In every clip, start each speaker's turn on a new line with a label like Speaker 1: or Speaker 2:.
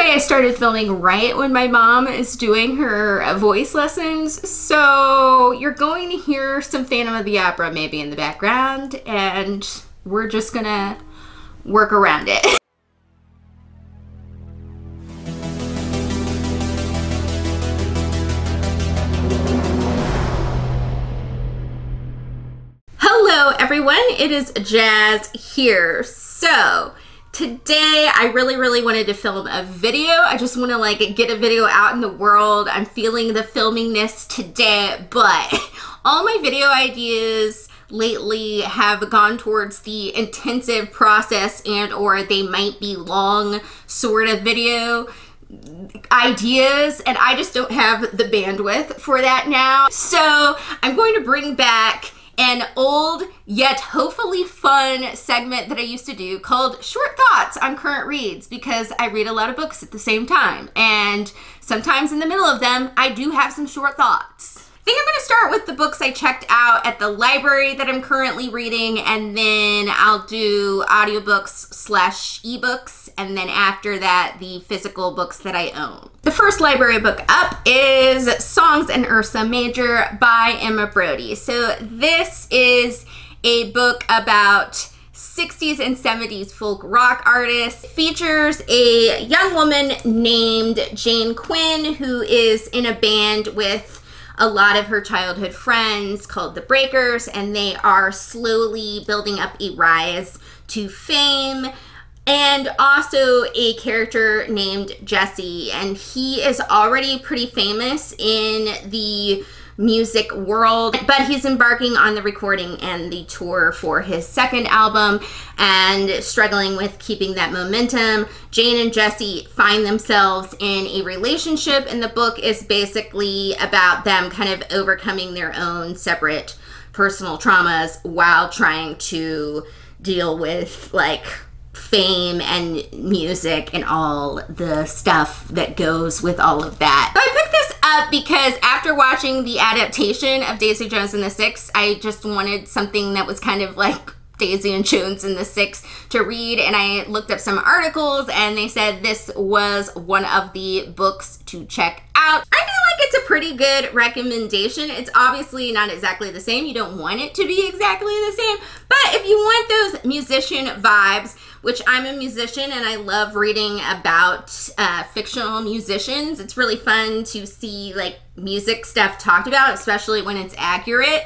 Speaker 1: way, I started filming right when my mom is doing her voice lessons, so you're going to hear some Phantom of the Opera maybe in the background, and we're just gonna work around it. Hello everyone, it is Jazz here. So today I really wanted to film a video. I just want to like get a video out in the world. I'm feeling the filmingness today, but all my video ideas lately have gone towards the intensive process and or they might be long sort of video ideas, and I just don't have the bandwidth for that now. So I'm going to bring back an old yet hopefully fun segment that I used to do called Short Thoughts on Current Reads, because I read a lot of books at the same time, and sometimes in the middle of them I do have some short thoughts. I think I'm going to start with the books I checked out at the library that I'm currently reading, and then I'll do audiobooks / ebooks, and then after that the physical books that I own. The first library book up is Songs in Ursa Major by Emma Brody. So this is a book about 60s and 70s folk rock artists. Features a young woman named Jane Quinn who is in a band with a lot of her childhood friends called the Breakers, and they are slowly building up a rise to fame. And also a character named Jesse, and he is already pretty famous in the music world, but he's embarking on the recording and the tour for his second album and struggling with keeping that momentum. Jane and Jesse find themselves in a relationship, and the book is basically about them kind of overcoming their own separate personal traumas while trying to deal with like fame and music and all the stuff that goes with all of that. So I picked this up because after watching the adaptation of Daisy Jones and the Six, I just wanted something that was kind of like Daisy and Jones and the Six to read, and I looked up some articles and they said this was one of the books to check out. I feel like it's a pretty good recommendation. It's obviously not exactly the same. You don't want it to be exactly the same, but if you want those musician vibes, which I'm a musician and I love reading about fictional musicians. It's really fun to see like music stuff talked about, especially when it's accurate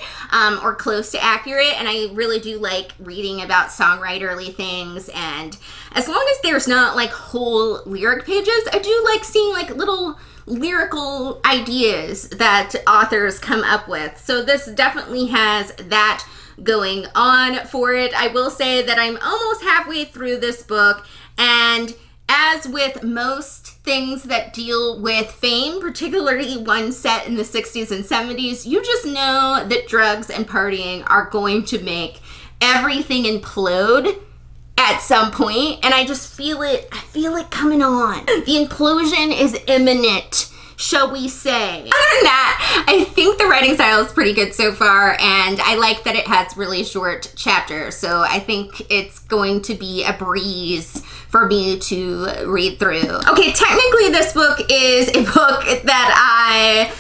Speaker 1: or close to accurate. And I really do like reading about songwriterly things. And as long as there's not like whole lyric pages, I do like seeing like little lyrical ideas that authors come up with. So this definitely has that going on for it. I will say that I'm almost halfway through this book, and as with most things that deal with fame, particularly one set in the 60s and 70s, you just know that drugs and partying are going to make everything implode at some point, and I just feel it. I feel it coming on. The implosion is imminent, shall we say. Other than that, I think the writing style is pretty good so far, and I like that it has really short chapters, so I think it's going to be a breeze for me to read through. Okay, technically this book is a book that I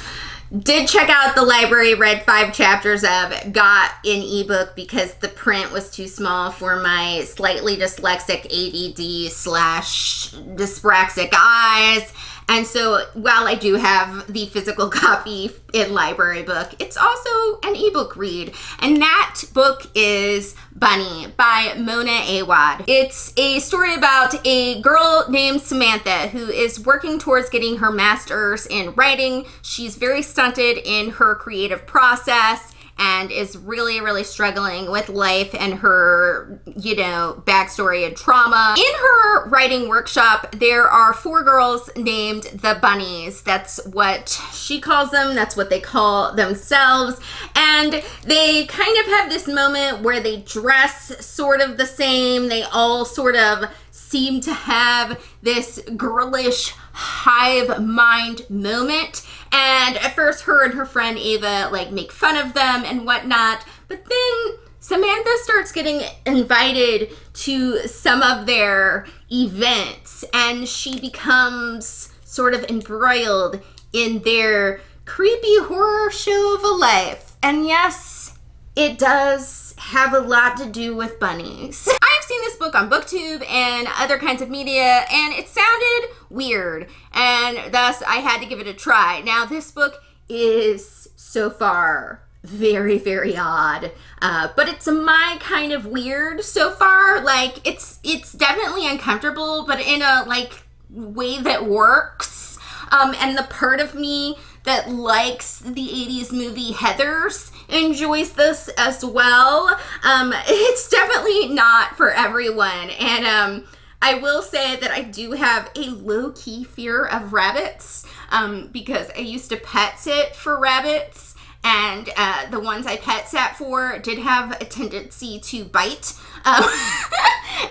Speaker 1: did check out at the library, read 5 chapters of, got in ebook because the print was too small for my slightly dyslexic ADD / dyspraxic eyes. And so while I do have the physical copy in library book, it's also an ebook read. And that book is Bunny by Mona Awad. It's a story about a girl named Samantha who is working towards getting her master's in writing. She's very stunted in her creative process and is really struggling with life and her, you know, backstory and trauma. In her writing workshop, there are 4 girls named the Bunnies. That's what she calls them. That's what they call themselves. And they kind of have this moment where they dress sort of the same. They all sort of seem to have this girlish hive mind moment. And at first her and her friend Ava like make fun of them and whatnot, but then Samantha starts getting invited to some of their events, and she becomes sort of embroiled in their creepy horror show of a life. And yes, it does have a lot to do with bunnies. I've seen this book on BookTube and other kinds of media, and it sounded weird, and thus I had to give it a try. Now, this book is so far very, very odd, but it's my kind of weird so far. Like, it's definitely uncomfortable, but in a like way that works. And the part of me that likes the 80s movie Heathers enjoys this as well. It's definitely not for everyone, and I will say that I do have a low-key fear of rabbits, because I used to pet sit for rabbits, and the ones I pet sat for did have a tendency to bite,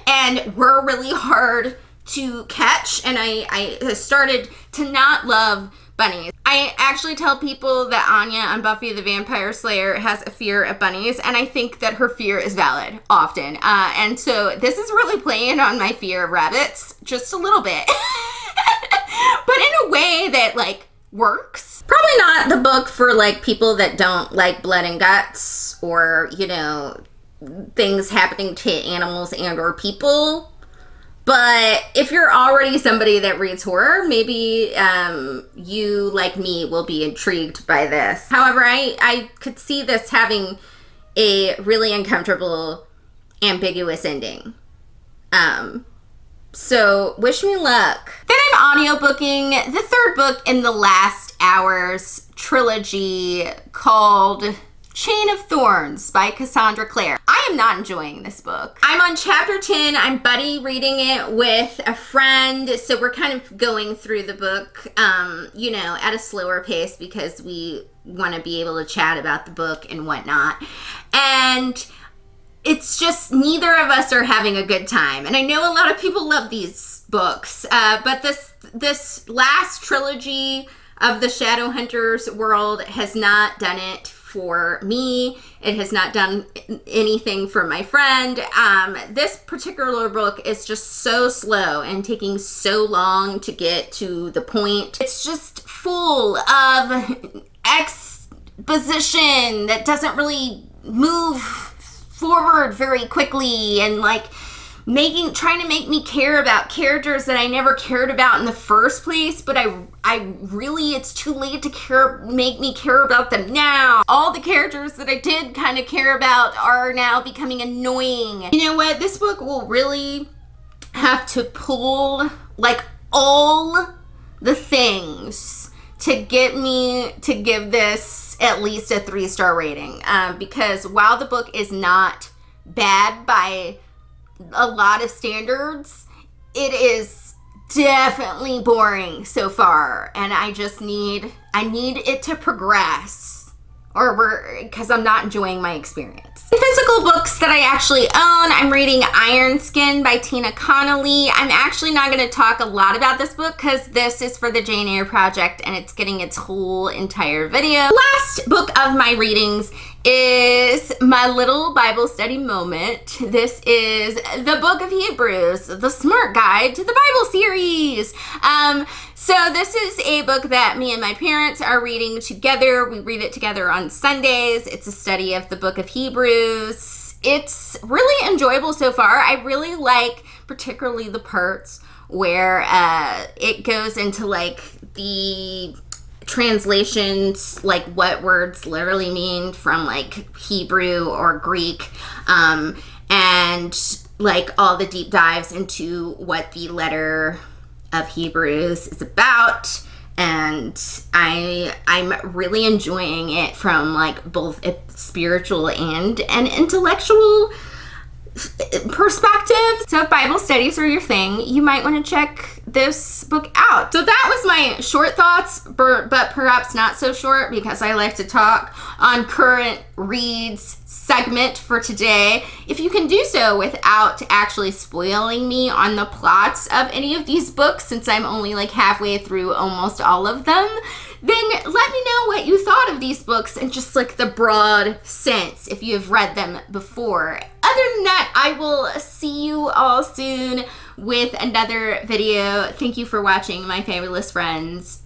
Speaker 1: and were really hard to catch, and I started to not love bunnies. I actually tell people that Anya on Buffy the Vampire Slayer has a fear of bunnies, and I think that her fear is valid often. And so this is really playing on my fear of rabbits just a little bit, but in a way that like works. Probably not the book for like people that don't like blood and guts, or, you know, things happening to animals and or people. But if you're already somebody that reads horror, maybe you, like me, will be intrigued by this. However, I could see this having a really uncomfortable, ambiguous ending. So wish me luck. Then I'm audiobooking the third book in the Last Hours trilogy called Chain of Thorns by Cassandra Clare. I am not enjoying this book. I'm on chapter 10. I'm buddy reading it with a friend, so we're kind of going through the book, you know, at a slower pace because we want to be able to chat about the book and whatnot. And it's just neither of us are having a good time. And I know a lot of people love these books, but this last trilogy of the Shadowhunters world has not done it for me. It has not done anything for my friend. This particular book is just so slow and taking so long to get to the point. It's just full of exposition that doesn't really move forward very quickly, and like trying to make me care about characters that I never cared about in the first place, but I really, it's too late to make me care about them now. All the characters that I did kind of care about are now becoming annoying. You know what? This book will really have to pull like all the things to get me to give this at least a 3-star rating, because while the book is not bad by a lot of standards, it is definitely boring so far, and I need it to progress, because I'm not enjoying my experience. Physical books that I actually own, I'm reading Iron Skin by Tina Connolly. I'm actually not going to talk a lot about this book because this is for the Jane Eyre Project and it's getting its whole entire video. Last book of my readings is my little Bible study moment. This is the Book of Hebrews, the Smart Guide to the Bible series. So this is a book that me and my parents are reading together. We read it together on Sundays. It's a study of the Book of Hebrews. It's really enjoyable so far. I really like particularly the parts where it goes into like the translations, like what words literally mean from like Hebrew or Greek, and like all the deep dives into what the letter of Hebrews is about. And I'm really enjoying it from like both a spiritual and an intellectual perspective. So if Bible studies are your thing, you might want to check this book out. So that was my short thoughts, but perhaps not so short, because I like to talk on current reads segment for today. If you can do so without actually spoiling me on the plots of any of these books, since I'm only like halfway through almost all of them, then let me know what you thought of these books and just like the broad sense if you have read them before. Other than that, I will see you all soon with another video. Thank you for watching, my fabulous friends.